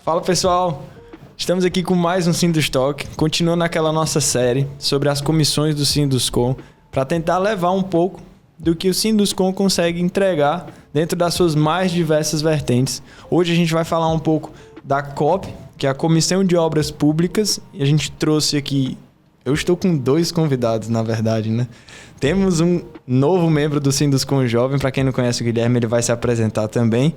Fala pessoal, estamos aqui com mais um Sindustalk, continuando aquela nossa série sobre as comissões do Sinduscom, para tentar levar um pouco do que o Sinduscom consegue entregar dentro das suas mais diversas vertentes. Hoje a gente vai falar um pouco da COP, que é a Comissão de Obras Públicas, e a gente trouxe aqui, eu estou com 2 convidados na verdade, né? Temos um novo membro do Sinduscom Jovem, para quem não conhece o Guilherme, ele vai se apresentar também.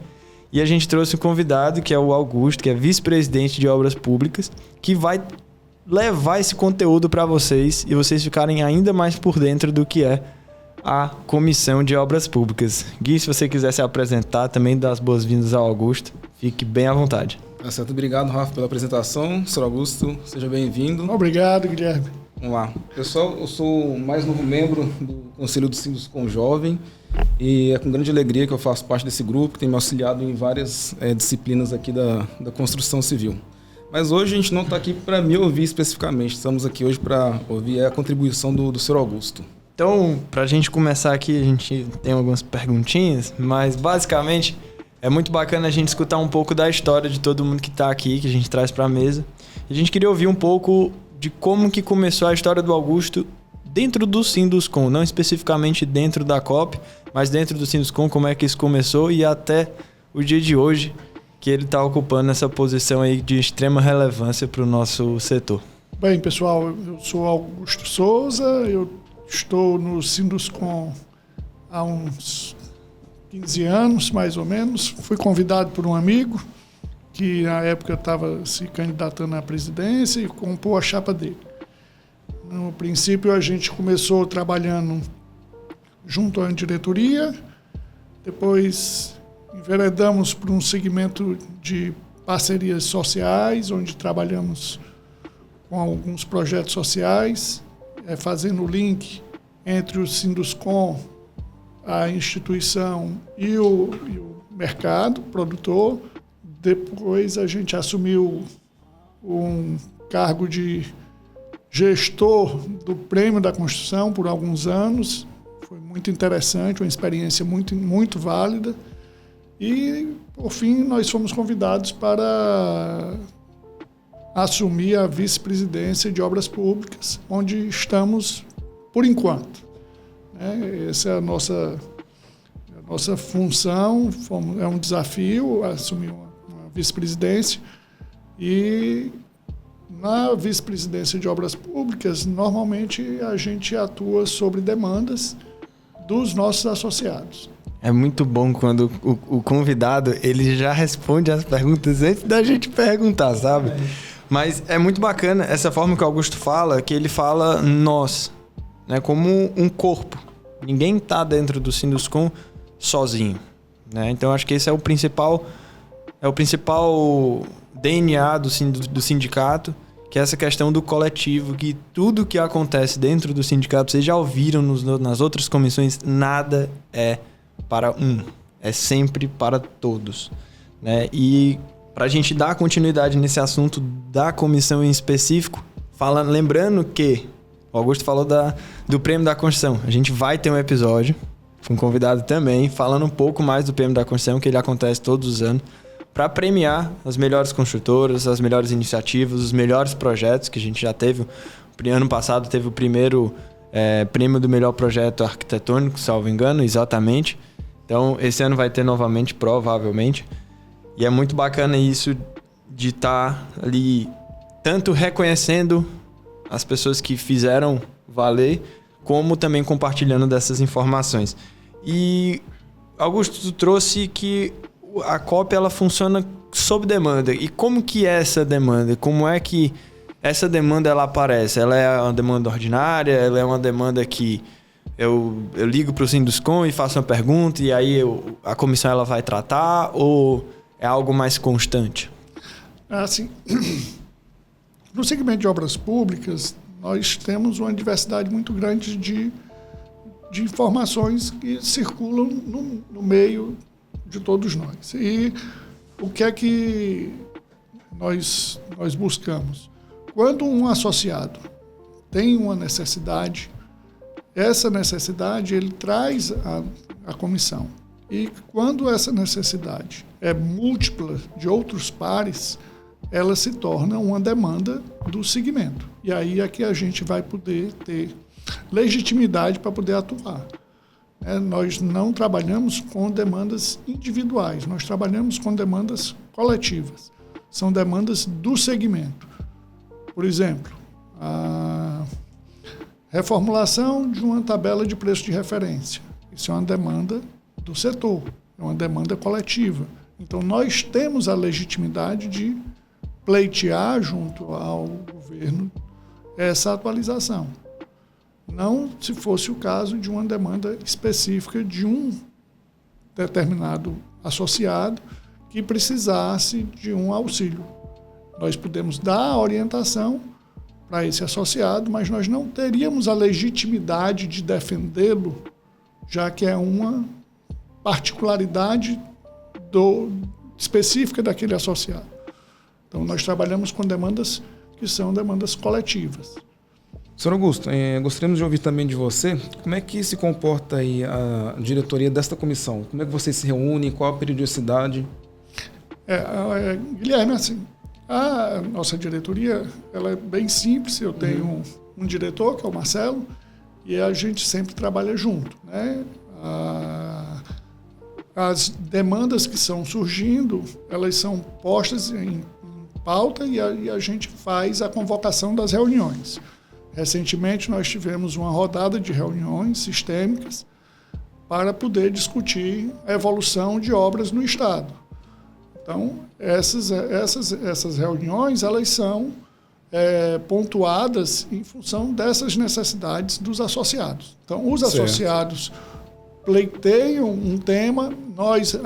E a gente trouxe um convidado, que é o Augusto, que é vice-presidente de obras públicas, que vai levar esse conteúdo para vocês e vocês ficarem ainda mais por dentro do que é a Comissão de Obras Públicas. Gui, se você quiser se apresentar, também dá as boas-vindas ao Augusto, fique bem à vontade. Tá certo, obrigado, Rafa, pela apresentação. Sr. Augusto, seja bem-vindo. Obrigado, Guilherme. Vamos lá. Pessoal, eu sou o mais novo membro do Conselho do Sinduscom Jovem e é com grande alegria que eu faço parte desse grupo, que tem me auxiliado em várias disciplinas aqui da construção civil. Mas hoje a gente não está aqui para me ouvir especificamente, estamos aqui hoje para ouvir a contribuição do Sr. Augusto. Então, para a gente começar aqui, a gente tem algumas perguntinhas, mas basicamente é muito bacana a gente escutar um pouco da história de todo mundo que está aqui, que a gente traz para a mesa. E a gente queria ouvir um pouco de como que começou a história do Augusto dentro do Sinduscom, não especificamente dentro da COP, mas dentro do Sinduscom, como é que isso começou e até o dia de hoje que ele está ocupando essa posição aí de extrema relevância para o nosso setor. Bem, pessoal, eu sou Augusto Souza, eu estou no Sinduscom há uns 15 anos, mais ou menos. Fui convidado por um amigo que na época estava se candidatando à presidência e compôs a chapa dele. No princípio, a gente começou trabalhando junto à diretoria, depois enveredamos para um segmento de parcerias sociais, onde trabalhamos com alguns projetos sociais, fazendo o link entre o Sinduscom, a instituição e o mercado produtor. Depois a gente assumiu um cargo de gestor do Prêmio da Construção por alguns anos. Foi muito interessante, uma experiência muito, muito válida. E, por fim, nós fomos convidados para assumir a vice-presidência de obras públicas, onde estamos por enquanto. Essa é a nossa função, é um desafio assumir uma vice-presidência. E na vice-presidência de obras públicas, normalmente a gente atua sobre demandas dos nossos associados. É muito bom quando o convidado ele já responde as perguntas antes da gente perguntar, sabe? Mas é muito bacana essa forma que o Augusto fala, que ele fala nós, né, como um corpo. Ninguém está dentro do Sinduscom sozinho, né? Então acho que esse é o principal DNA do sindicato, que é essa questão do coletivo, que tudo que acontece dentro do sindicato, vocês já ouviram nas outras comissões, nada é para um, é sempre para todos, né? E para a gente dar continuidade nesse assunto da comissão em específico, lembrando que o Augusto falou do Prêmio da Construção, a gente vai ter um episódio com um convidado também, falando um pouco mais do Prêmio da Construção, que ele acontece todos os anos, para premiar as melhores construtoras, as melhores iniciativas, os melhores projetos que a gente já teve. Ano passado teve o primeiro prêmio do melhor projeto arquitetônico, salvo engano, exatamente. Então, esse ano vai ter novamente, provavelmente. E é muito bacana isso de estar ali, tanto reconhecendo as pessoas que fizeram valer, como também compartilhando dessas informações. E Augusto, tu trouxe que a COP ela funciona sob demanda. E como que é essa demanda? Como é que essa demanda ela aparece? Ela é uma demanda ordinária? Ela é uma demanda que eu ligo para o Sinduscom e faço uma pergunta e aí a comissão ela vai tratar? Ou é algo mais constante? Assim, no segmento de obras públicas, nós temos uma diversidade muito grande de informações que circulam no meio de todos nós. E o que é que nós buscamos? Quando um associado tem uma necessidade, essa necessidade ele traz à comissão. E quando essa necessidade é múltipla de outros pares, ela se torna uma demanda do segmento. E aí é que a gente vai poder ter legitimidade para poder atuar. Nós não trabalhamos com demandas individuais, nós trabalhamos com demandas coletivas. São demandas do segmento. Por exemplo, a reformulação de uma tabela de preço de referência. Isso é uma demanda do setor, é uma demanda coletiva. Então, nós temos a legitimidade de pleitear junto ao governo essa atualização. Não se fosse o caso de uma demanda específica de um determinado associado que precisasse de um auxílio. Nós podemos dar a orientação para esse associado, mas nós não teríamos a legitimidade de defendê-lo, já que é uma particularidade específica daquele associado. Então, nós trabalhamos com demandas que são demandas coletivas. Senhor Augusto, gostaríamos de ouvir também de você como é que se comporta aí a diretoria desta comissão? Como é que vocês se reúnem? Qual a periodicidade? Guilherme, assim, a nossa diretoria ela é bem simples. Eu tenho um diretor, que é o Marcelo, e a gente sempre trabalha junto, né? As demandas que são surgindo, elas são postas em pauta e a gente faz a convocação das reuniões. Recentemente, nós tivemos uma rodada de reuniões sistêmicas para poder discutir a evolução de obras no Estado. Então, essas reuniões, elas são pontuadas em função dessas necessidades dos associados. Então, os associados pleiteiam um tema, nós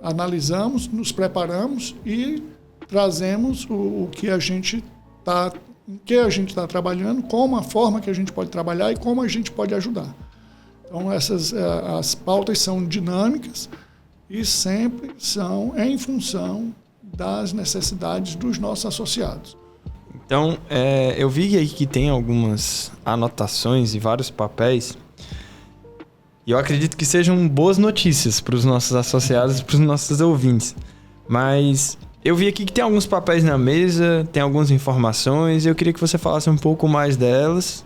analisamos, nos preparamos e trazemos o que a gente está trabalhando, como a forma que a gente pode trabalhar e como a gente pode ajudar. Então, as pautas são dinâmicas e sempre são em função das necessidades dos nossos associados. Então, eu vi aí que tem algumas anotações e vários papéis, e eu acredito que sejam boas notícias para os nossos associados e para os nossos ouvintes. Mas eu vi aqui que tem alguns papéis na mesa, tem algumas informações, e eu queria que você falasse um pouco mais delas,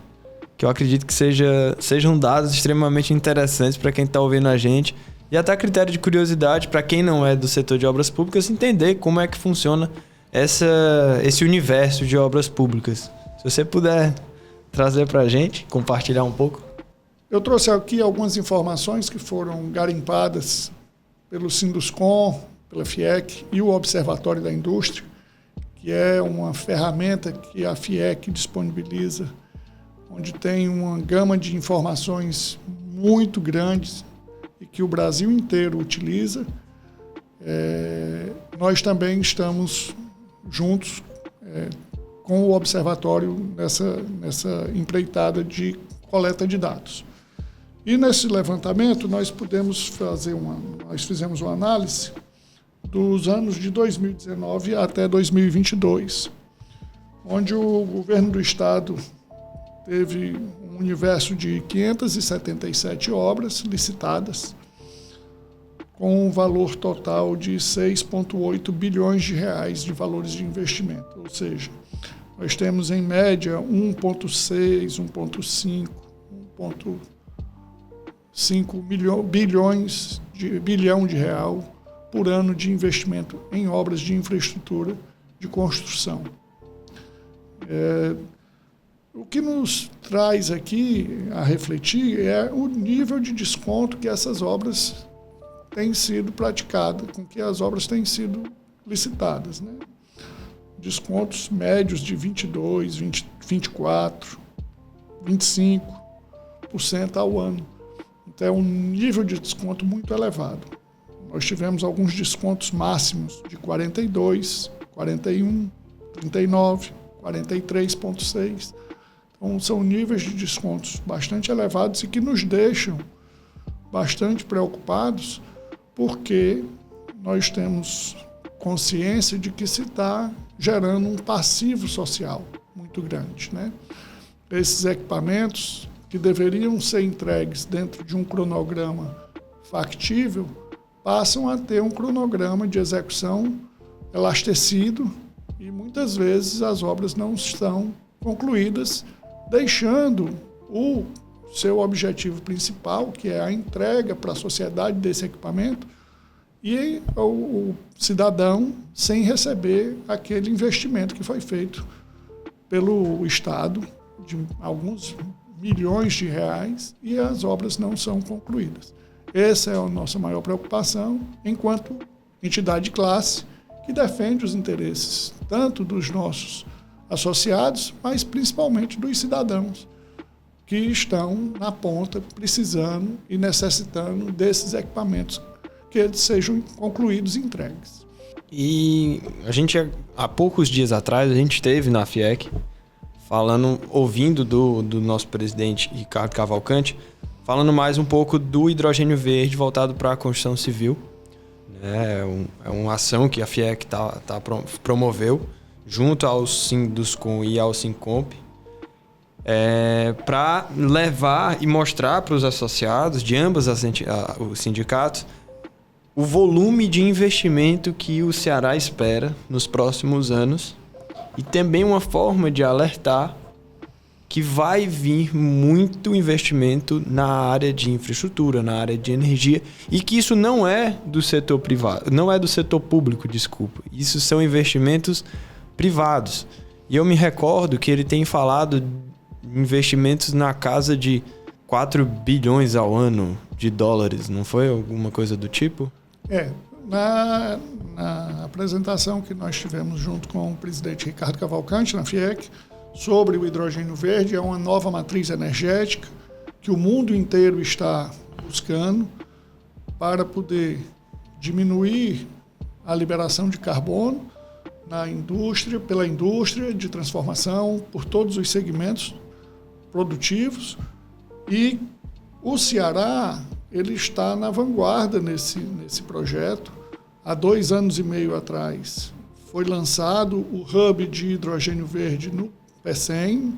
que eu acredito que sejam dados extremamente interessantes para quem está ouvindo a gente, e até a critério de curiosidade para quem não é do setor de obras públicas entender como é que funciona esse universo de obras públicas. Se você puder trazer para a gente, compartilhar um pouco. Eu trouxe aqui algumas informações que foram garimpadas pelo Sinduscom, pela FIEC e o Observatório da Indústria, que é uma ferramenta que a FIEC disponibiliza, onde tem uma gama de informações muito grandes e que o Brasil inteiro utiliza. Nós também estamos juntos com o Observatório nessa empreitada de coleta de dados. E nesse levantamento nós fizemos uma análise dos anos de 2019 até 2022, onde o governo do Estado teve um universo de 577 obras licitadas, com um valor total de 6,8 bilhões de reais de valores de investimento. Ou seja, nós temos em média 1,6, 1,5, 1,5 bilhão de real por ano de investimento em obras de infraestrutura de construção. O que nos traz aqui a refletir é o nível de desconto que essas obras têm sido praticadas, com que as obras têm sido licitadas, né? Descontos médios de 22%, 24%, 25% ao ano. Então é um nível de desconto muito elevado. Nós tivemos alguns descontos máximos de 42%, 41%, 39%, 43,6%. Então, são níveis de descontos bastante elevados e que nos deixam bastante preocupados, porque nós temos consciência de que se está gerando um passivo social muito grande, né? Esses equipamentos que deveriam ser entregues dentro de um cronograma factível passam a ter um cronograma de execução elastecido e muitas vezes as obras não estão concluídas, deixando o seu objetivo principal, que é a entrega para a sociedade desse equipamento, e o cidadão sem receber aquele investimento que foi feito pelo Estado, de alguns milhões de reais, e as obras não são concluídas. Essa é a nossa maior preocupação, enquanto entidade de classe que defende os interesses tanto dos nossos associados, mas principalmente dos cidadãos que estão na ponta precisando e necessitando desses equipamentos, que eles sejam concluídos e entregues. E a gente, há poucos dias atrás, a gente esteve na FIEC ouvindo do nosso presidente Ricardo Cavalcante, falando mais um pouco do hidrogênio verde voltado para a construção civil. É uma ação que a FIEC promoveu junto ao Sinduscom e ao Sincomp, para levar e mostrar para os associados de ambos os sindicatos o volume de investimento que o Ceará espera nos próximos anos, e também uma forma de alertar que vai vir muito investimento na área de infraestrutura, na área de energia, e que isso não é do setor privado, não é do setor público, desculpa. Isso são investimentos privados. E eu me recordo que ele tem falado de investimentos na casa de 4 bilhões ao ano de dólares, não foi alguma coisa do tipo? Na apresentação que nós tivemos junto com o presidente Ricardo Cavalcante na FIEC sobre o hidrogênio verde, é uma nova matriz energética que o mundo inteiro está buscando para poder diminuir a liberação de carbono na indústria, pela indústria de transformação, por todos os segmentos produtivos. E o Ceará, ele está na vanguarda nesse projeto. Há 2 anos e meio atrás foi lançado o hub de hidrogênio verde no Pecém,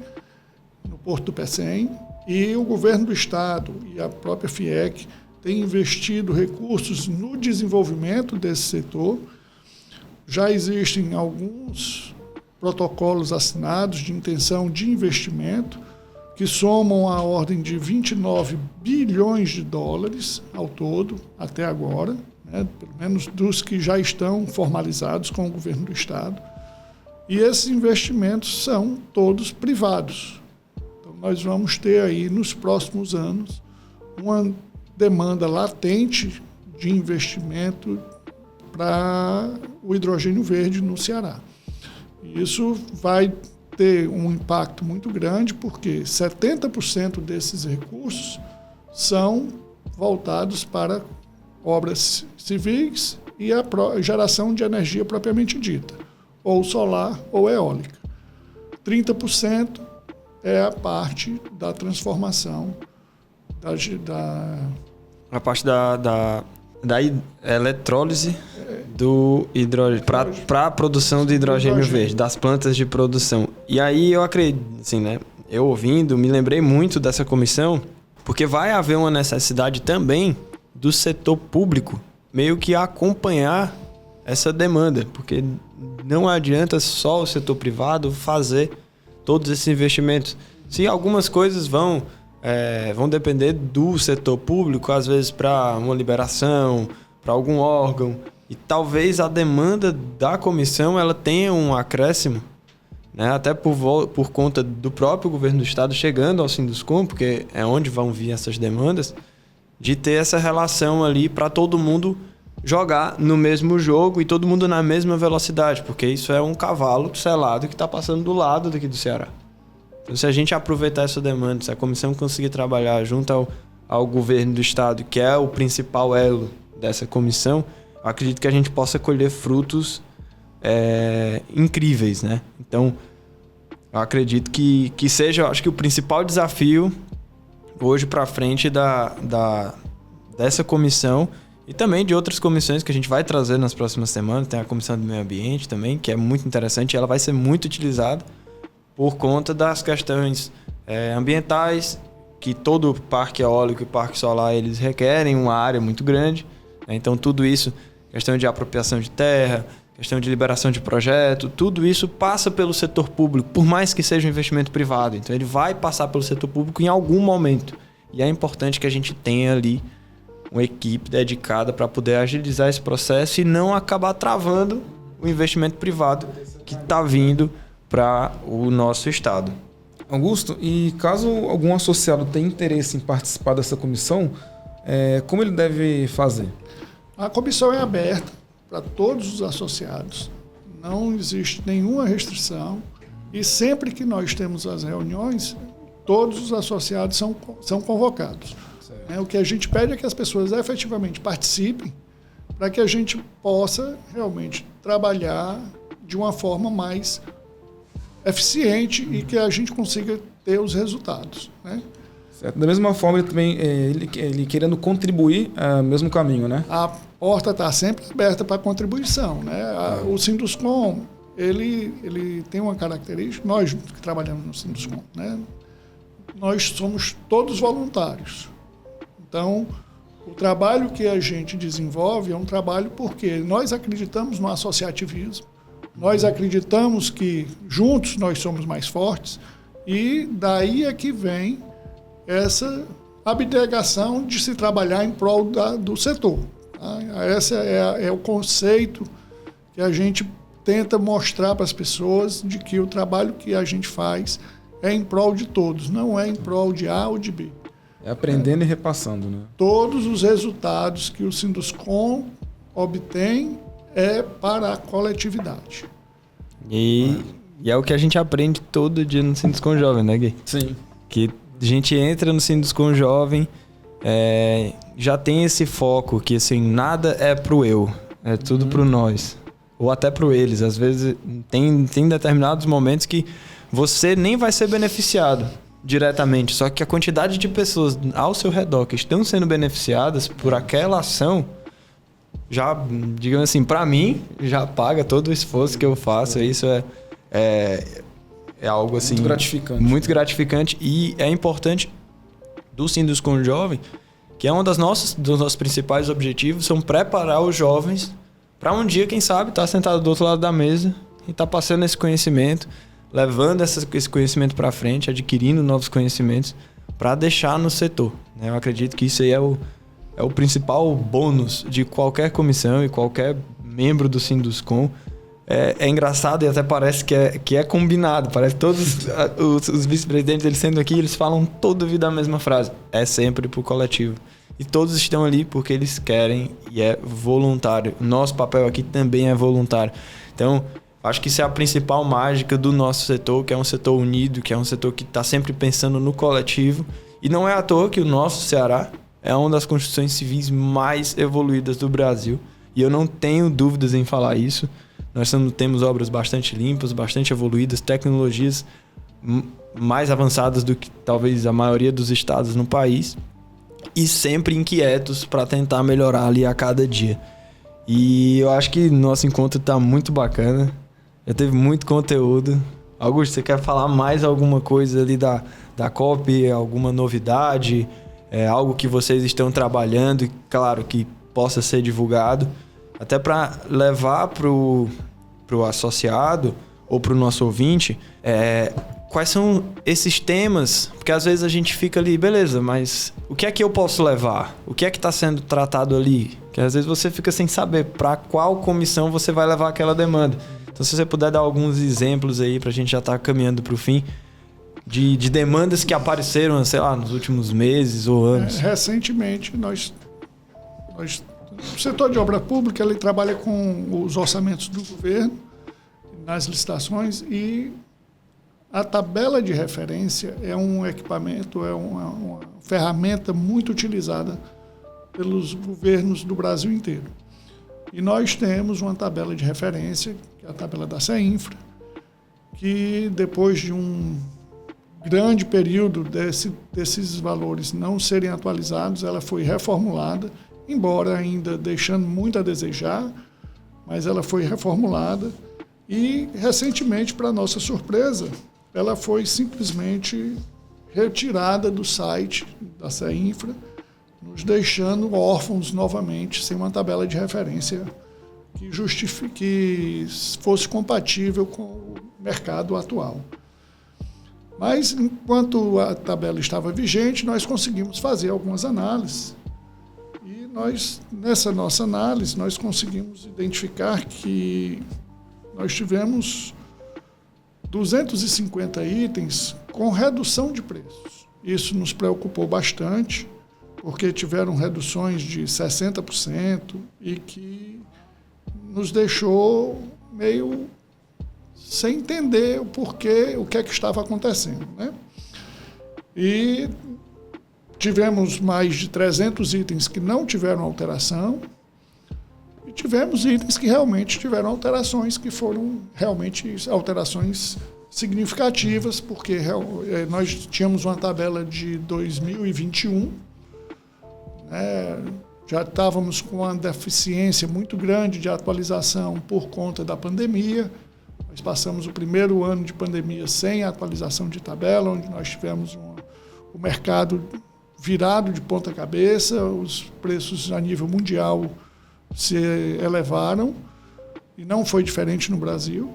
no Porto do Pecém, e o governo do estado e a própria FIEC têm investido recursos no desenvolvimento desse setor. Já existem alguns protocolos assinados de intenção de investimento que somam a ordem de 29 bilhões de dólares ao todo, até agora, pelo menos dos que já estão formalizados com o governo do estado. E esses investimentos são todos privados. Então, nós vamos ter aí, nos próximos anos, uma demanda latente de investimento para o hidrogênio verde no Ceará. E isso vai ter um impacto muito grande, porque 70% desses recursos são voltados para obras civis e a geração de energia propriamente dita, ou solar ou eólica. 30% é a parte da transformação, a parte da eletrólise do hidrogênio, para a produção do hidrogênio verde, das plantas de produção. E aí eu acredito, assim, eu ouvindo, me lembrei muito dessa comissão, porque vai haver uma necessidade também do setor público meio que acompanhar essa demanda, porque não adianta só o setor privado fazer todos esses investimentos. Se algumas coisas vão depender do setor público, às vezes para uma liberação, para algum órgão, e talvez a demanda da comissão ela tenha um acréscimo, até por conta do próprio governo do estado chegando ao Sinduscom, porque é onde vão vir essas demandas, de ter essa relação ali para todo mundo jogar no mesmo jogo e todo mundo na mesma velocidade, porque isso é um cavalo selado que está passando do lado daqui do Ceará. Então, se a gente aproveitar essa demanda, se a comissão conseguir trabalhar junto ao governo do estado, que é o principal elo dessa comissão, eu acredito que a gente possa colher frutos incríveis, Então, eu acredito que seja, acho que o principal desafio hoje para frente dessa comissão e também de outras comissões que a gente vai trazer nas próximas semanas. Tem a comissão do meio ambiente também, que é muito interessante, e ela vai ser muito utilizada por conta das questões ambientais, que todo parque eólico e parque solar eles requerem uma área muito grande, Então tudo isso, questão de apropriação de terra, questão de liberação de projeto, tudo isso passa pelo setor público, por mais que seja um investimento privado. Então ele vai passar pelo setor público em algum momento. E é importante que a gente tenha ali uma equipe dedicada para poder agilizar esse processo e não acabar travando o investimento privado que está vindo para o nosso estado. Augusto, e caso algum associado tenha interesse em participar dessa comissão, como ele deve fazer? A comissão é aberta para todos os associados. Não existe nenhuma restrição. E sempre que nós temos as reuniões, todos os associados são convocados. O que a gente pede é que as pessoas efetivamente participem para que a gente possa realmente trabalhar de uma forma mais eficiente e que a gente consiga ter os resultados, né? Certo. Da mesma forma, ele também ele querendo contribuir no mesmo caminho, né? A porta está sempre aberta para contribuição, né? O Sinduscom, ele tem uma característica, nós que trabalhamos no Sinduscom, né? Nós somos todos voluntários. Então, o trabalho que a gente desenvolve é um trabalho porque nós acreditamos no associativismo, nós acreditamos que juntos nós somos mais fortes e daí é que vem essa abnegação de se trabalhar em prol do setor. Tá? Esse é o conceito que a gente tenta mostrar para as pessoas de que o trabalho que a gente faz é em prol de todos, não é em prol de A ou de B. É aprendendo e repassando, né? Todos os resultados que o Sinduscom obtém é para a coletividade. E é o que a gente aprende todo dia no Sinduscom Jovem, né, Gui? Sim. Que a gente entra no Sinduscom Jovem, já tem esse foco que, assim, nada é pro eu, é tudo pro nós. Ou até pro eles. Às vezes tem determinados momentos que você nem vai ser beneficiado diretamente, só que a quantidade de pessoas ao seu redor que estão sendo beneficiadas por aquela ação, já, digamos assim, para mim, já paga todo o esforço que eu faço. Isso é algo assim muito gratificante. Muito gratificante e é importante do Sinduscom Jovem, que é um dos nossos principais objetivos, são preparar os jovens para um dia, quem sabe, estar sentado do outro lado da mesa e estar passando esse conhecimento, levando esse conhecimento para frente, adquirindo novos conhecimentos para deixar no setor. Eu acredito que isso aí é o principal bônus de qualquer comissão e qualquer membro do Sinduscom. É engraçado e até parece que é combinado. Parece que todos os vice-presidentes, eles sendo aqui, eles falam toda a vida a mesma frase. É sempre pro coletivo. E todos estão ali porque eles querem e é voluntário. Nosso papel aqui também é voluntário. Então, acho que isso é a principal mágica do nosso setor, que é um setor unido, que é um setor que está sempre pensando no coletivo. E não é à toa que o nosso Ceará é uma das construções civis mais evoluídas do Brasil. E eu não tenho dúvidas em falar isso. Nós temos obras bastante limpas, bastante evoluídas, tecnologias mais avançadas do que talvez a maioria dos estados no país. E sempre inquietos para tentar melhorar ali a cada dia. E eu acho que nosso encontro está muito bacana. Já teve muito conteúdo. Augusto, você quer falar mais alguma coisa ali da COP? Alguma novidade? Algo que vocês estão trabalhando e, claro, que possa ser divulgado? Até para levar pro associado ou pro nosso ouvinte, quais são esses temas? Porque às vezes a gente fica ali, beleza, mas o que é que eu posso levar? O que é que está sendo tratado ali? Que às vezes você fica sem saber para qual comissão você vai levar aquela demanda. Então, se você puder dar alguns exemplos aí para a gente já estar caminhando para o fim, de demandas que apareceram, sei lá, nos últimos meses ou anos. Recentemente, o setor de obra pública, ele trabalha com os orçamentos do governo, nas licitações, e a tabela de referência é um equipamento, é uma ferramenta muito utilizada pelos governos do Brasil inteiro. E nós temos uma tabela de referência, que é a tabela da CEINFRA, que depois de um grande período desses valores não serem atualizados, ela foi reformulada, embora ainda deixando muito a desejar, mas ela foi reformulada e, recentemente, para nossa surpresa, ela foi simplesmente retirada do site da CEINFRA, nos deixando órfãos novamente, sem uma tabela de referência que fosse compatível com o mercado atual. Mas, enquanto a tabela estava vigente, nós conseguimos fazer algumas análises. E nessa nossa análise, nós conseguimos identificar que nós tivemos 250 itens com redução de preços. Isso nos preocupou bastante, porque tiveram reduções de 60% e que nos deixou meio sem entender o porquê, o que é que estava acontecendo, né? E tivemos mais de 300 itens que não tiveram alteração e tivemos itens que realmente tiveram alterações, que foram realmente alterações significativas, porque nós tínhamos uma tabela de 2021, né? Já estávamos com uma deficiência muito grande de atualização por conta da pandemia. Nós passamos o primeiro ano de pandemia sem atualização de tabela, onde nós tivemos o mercado virado de ponta cabeça, os preços a nível mundial se elevaram, e não foi diferente no Brasil.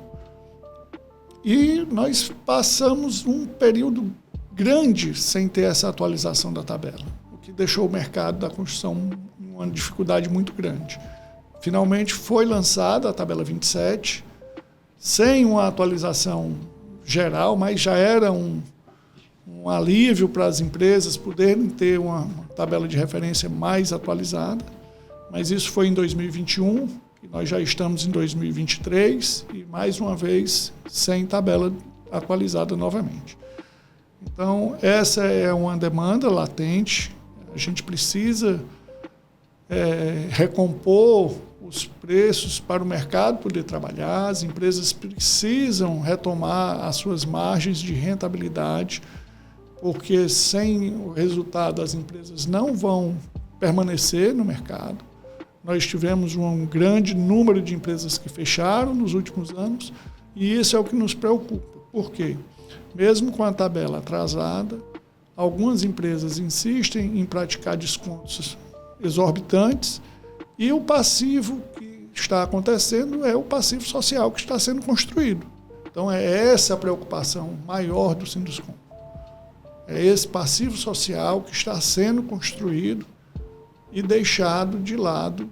E nós passamos um período grande sem ter essa atualização da tabela, o que deixou o mercado da construção uma dificuldade muito grande. Finalmente foi lançada a tabela 27, sem uma atualização geral, mas já era um alívio para as empresas poderem ter uma tabela de referência mais atualizada. Mas isso foi em 2021, e nós já estamos em 2023, e mais uma vez sem tabela atualizada novamente. Então, essa é uma demanda latente. A gente precisa recompor os preços para o mercado poder trabalhar, as empresas precisam retomar as suas margens de rentabilidade, porque sem o resultado as empresas não vão permanecer no mercado. Nós tivemos um grande número de empresas que fecharam nos últimos anos, e isso é o que nos preocupa. Por quê? Mesmo com a tabela atrasada, algumas empresas insistem em praticar descontos exorbitantes, e o passivo que está acontecendo é o passivo social que está sendo construído. Então é essa a preocupação maior do Sinduscom. É esse passivo social que está sendo construído e deixado de lado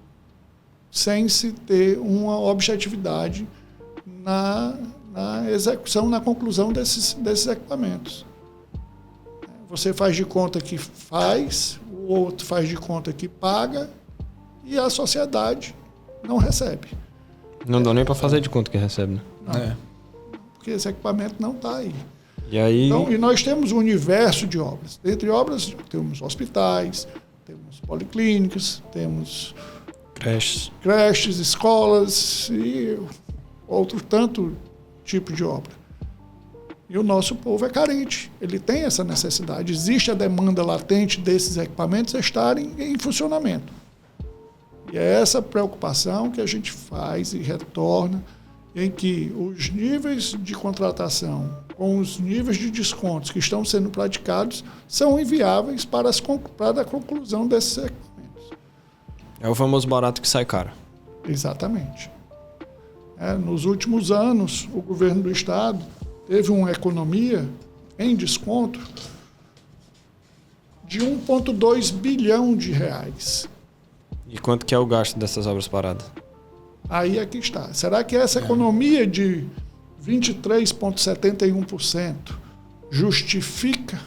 sem se ter uma objetividade na execução, na conclusão desses equipamentos. Você faz de conta que faz, o outro faz de conta que paga, e a sociedade não recebe. Não dá nem para fazer de conta que recebe, né? Não, porque esse equipamento não está aí. E aí... Então, e nós temos um universo de obras. Dentre obras, temos hospitais, temos policlínicas, temos creches, escolas e outro tanto tipo de obra. E o nosso povo é carente, ele tem essa necessidade. Existe a demanda latente desses equipamentos estarem em funcionamento. E é essa preocupação que a gente faz e retorna, em que os níveis de contratação com os níveis de descontos que estão sendo praticados são inviáveis para a conclusão desses equipamentos. É o famoso barato que sai caro. Exatamente. Nos últimos anos, o governo do estado teve uma economia em desconto de 1,2 bilhão de reais. E quanto que é o gasto dessas obras paradas? Aí é que está. Será que essa economia de 23,71% justifica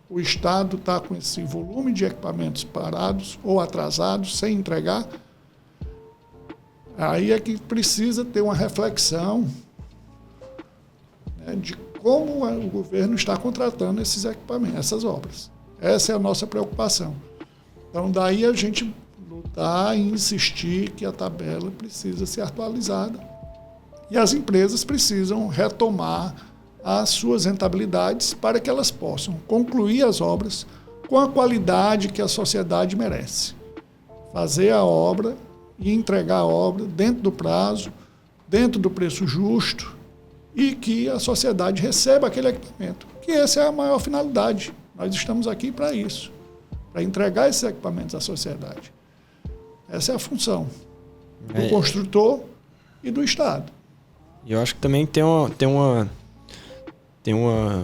o Estado estar com esse volume de equipamentos parados ou atrasados, sem entregar? Aí é que precisa ter uma reflexão, né, de como o governo está contratando esses equipamentos, essas obras. Essa é a nossa preocupação. Então, daí a gente lutar e insistir que a tabela precisa ser atualizada e as empresas precisam retomar as suas rentabilidades para que elas possam concluir as obras com a qualidade que a sociedade merece. Fazer a obra e entregar a obra dentro do prazo, dentro do preço justo, e que a sociedade receba aquele equipamento, que essa é a maior finalidade. Nós estamos aqui para isso, para entregar esses equipamentos à sociedade. Essa é a função. do construtor e do Estado. E eu acho que também tem uma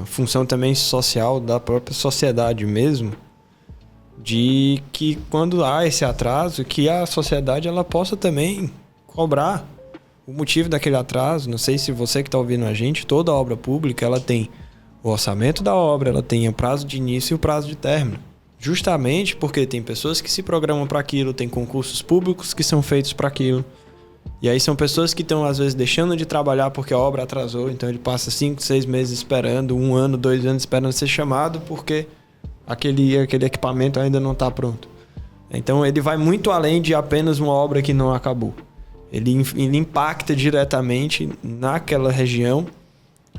função também social da própria sociedade mesmo, de que quando há esse atraso, que a sociedade ela possa também cobrar o motivo daquele atraso. Não sei se você que está ouvindo a gente, toda obra pública ela tem o orçamento da obra, ela tem o prazo de início e o prazo de término. Justamente porque tem pessoas que se programam para aquilo, tem concursos públicos que são feitos para aquilo. E aí são pessoas que estão, às vezes, deixando de trabalhar porque a obra atrasou. Então ele passa 5, 6 meses esperando, 1 ano, 2 anos esperando ser chamado porque aquele equipamento ainda não está pronto. Então ele vai muito além de apenas uma obra que não acabou. Ele impacta diretamente naquela região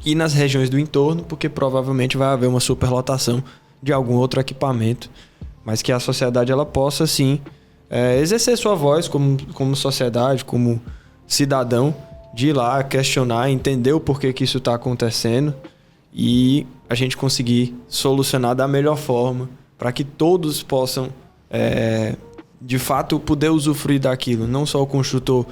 e nas regiões do entorno, porque provavelmente vai haver uma superlotação de algum outro equipamento, mas que a sociedade ela possa sim exercer sua voz como sociedade, como cidadão, de ir lá questionar, entender o porquê que isso está acontecendo e a gente conseguir solucionar da melhor forma para que todos possam de fato poder usufruir daquilo, não só o construtor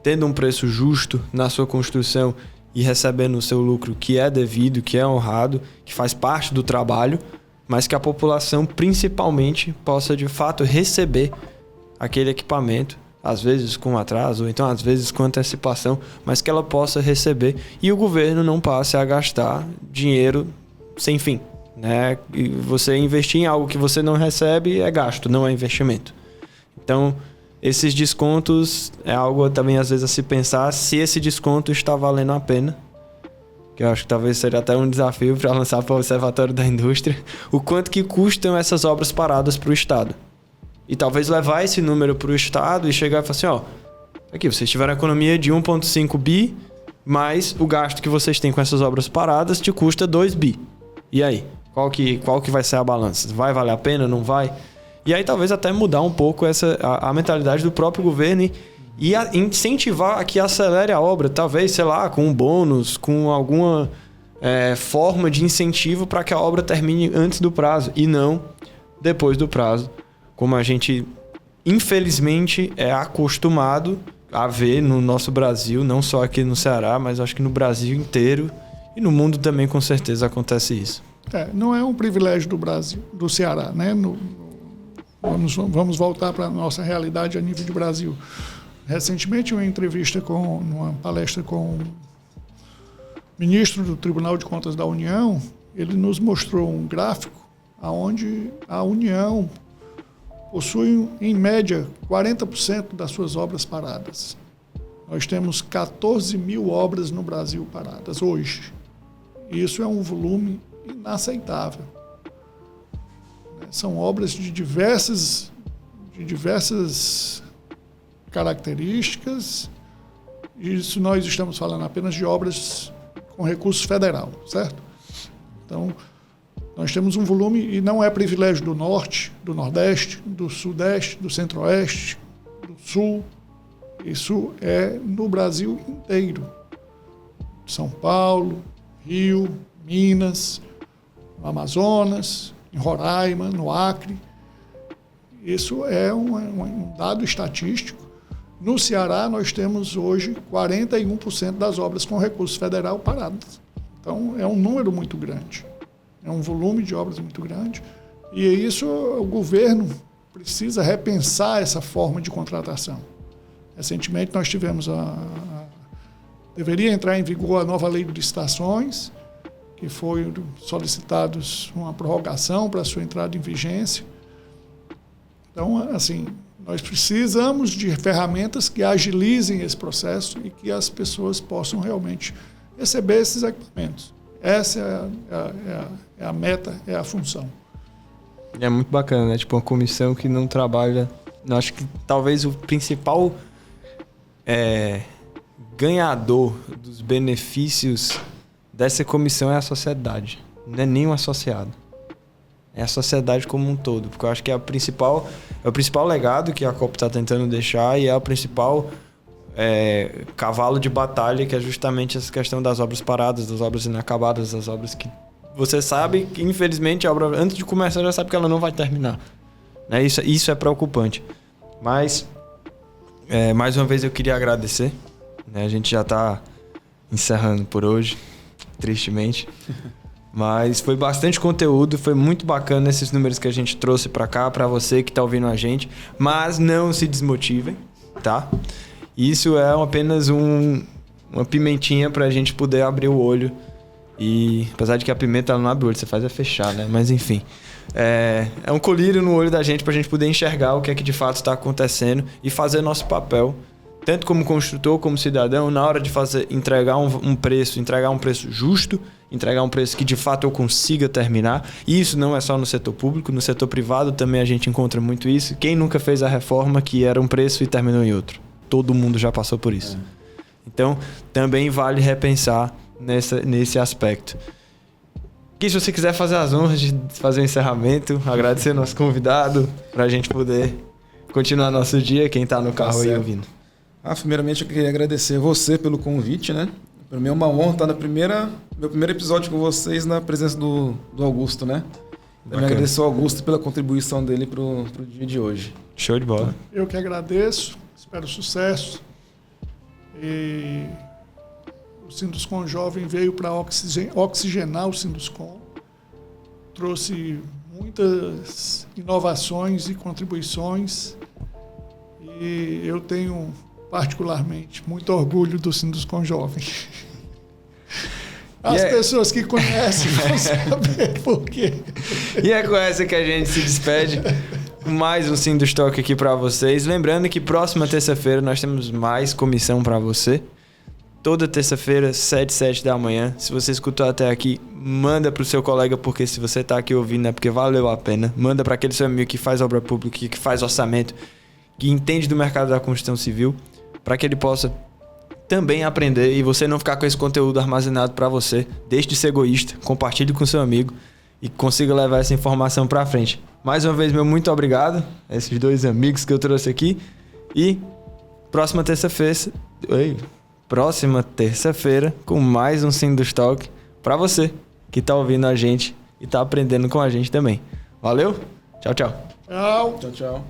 tendo um preço justo na sua construção e recebendo o seu lucro que é devido, que é honrado, que faz parte do trabalho, mas que a população principalmente possa de fato receber aquele equipamento, às vezes com atraso, ou então às vezes com antecipação, mas que ela possa receber e o governo não passe a gastar dinheiro sem fim, né? E você investir em algo que você não recebe é gasto, não é investimento. Então, esses descontos é algo também às vezes a se pensar se esse desconto está valendo a pena. Que eu acho que talvez seja até um desafio para lançar para o Observatório da Indústria, o quanto que custam essas obras paradas para o Estado. E talvez levar esse número para o Estado e chegar e falar assim, ó, aqui, vocês tiveram economia de 1,5 bi, mas o gasto que vocês têm com essas obras paradas te custa 2 bi. E aí? Qual que vai ser a balança? Vai valer a pena? Não vai? E aí talvez até mudar um pouco a mentalidade do próprio governo e incentivar a que acelere a obra, talvez, sei lá, com um bônus, com alguma forma de incentivo para que a obra termine antes do prazo e não depois do prazo, como a gente, infelizmente, é acostumado a ver no nosso Brasil, não só aqui no Ceará, mas acho que no Brasil inteiro e no mundo também, com certeza, acontece isso. Não é um privilégio do Brasil, do Ceará, né? Vamos voltar para a nossa realidade a nível de Brasil. Recentemente, uma entrevista numa palestra com o ministro do Tribunal de Contas da União, ele nos mostrou um gráfico onde a União possui, em média, 40% das suas obras paradas. Nós temos 14 mil obras no Brasil paradas hoje. Isso é um volume inaceitável. São obras de diversas características. Isso nós estamos falando apenas de obras com recurso federal, certo? Então, nós temos um volume, e não é privilégio do Norte, do Nordeste, do Sudeste, do Centro-Oeste, do Sul. Isso é no Brasil inteiro. São Paulo, Rio, Minas, no Amazonas, em Roraima, no Acre. Isso é um dado estatístico. No Ceará, nós temos hoje 41% das obras com recurso federal paradas. Então, é um número muito grande. É um volume de obras muito grande. E isso o governo precisa repensar essa forma de contratação. Recentemente, nós tivemos deveria entrar em vigor a nova lei de licitações, que foi solicitados uma prorrogação para a sua entrada em vigência. Então, assim, nós precisamos de ferramentas que agilizem esse processo e que as pessoas possam realmente receber esses equipamentos. Essa é a meta, é a função. É muito bacana, né? Tipo, uma comissão que não trabalha... Eu acho que talvez o principal ganhador dos benefícios dessa comissão é a sociedade. Não é nem o associado. É a sociedade como um todo. Porque eu acho que é o principal legado que a COP está tentando deixar e é o principal cavalo de batalha, que é justamente essa questão das obras paradas, das obras inacabadas, das obras que você sabe que, infelizmente, a obra, antes de começar, já sabe que ela não vai terminar. Né? Isso é preocupante. Mas Mais uma vez eu queria agradecer, né? A gente já está encerrando por hoje, tristemente. Mas foi bastante conteúdo, foi muito bacana esses números que a gente trouxe para cá, para você que está ouvindo a gente. Mas não se desmotivem, tá? Isso é apenas uma pimentinha para a gente poder abrir o olho. E apesar de que a pimenta ela não abre o olho, você faz é fechar, né? Mas enfim, é um colírio no olho da gente para a gente poder enxergar o que é que de fato está acontecendo e fazer nosso papel, tanto como construtor, como cidadão, na hora de entregar um preço justo, entregar um preço que de fato eu consiga terminar. E isso não é só no setor público, no setor privado também a gente encontra muito isso. Quem nunca fez a reforma que era um preço e terminou em outro? Todo mundo já passou por isso. Então, também vale repensar nesse aspecto. E se você quiser fazer as honras de fazer o encerramento, agradecer nosso convidado, para a gente poder continuar nosso dia, quem está no carro aí ouvindo. Primeiramente eu queria agradecer você pelo convite, né? Para mim é uma honra estar meu primeiro episódio com vocês na presença do Augusto, né? Eu agradeço ao Augusto pela contribuição dele pro dia de hoje. Show de bola. Eu que agradeço, espero sucesso. E o Sinduscom Jovem veio para oxigenar o Sinduscom, trouxe muitas inovações e contribuições, e eu tenho particularmente muito orgulho do Sinduscom Jovem. As pessoas que conhecem vão saber por quê. E é com essa que a gente se despede. Mais um Sindustalk aqui para vocês. Lembrando que próxima terça-feira nós temos mais comissão para você. Toda terça-feira, 7 da manhã. Se você escutou até aqui, manda pro seu colega, porque se você tá aqui ouvindo é porque valeu a pena. Manda para aquele seu amigo que faz obra pública, que faz orçamento, que entende do mercado da construção civil, para que ele possa também aprender e você não ficar com esse conteúdo armazenado para você. Deixe de ser egoísta, compartilhe com seu amigo e consiga levar essa informação para frente. Mais uma vez, meu muito obrigado a esses dois amigos que eu trouxe aqui. E próxima terça-feira com mais um Sindustalk para você que tá ouvindo a gente e tá aprendendo com a gente também. Valeu? Tchau, tchau. Tchau. Tchau, tchau.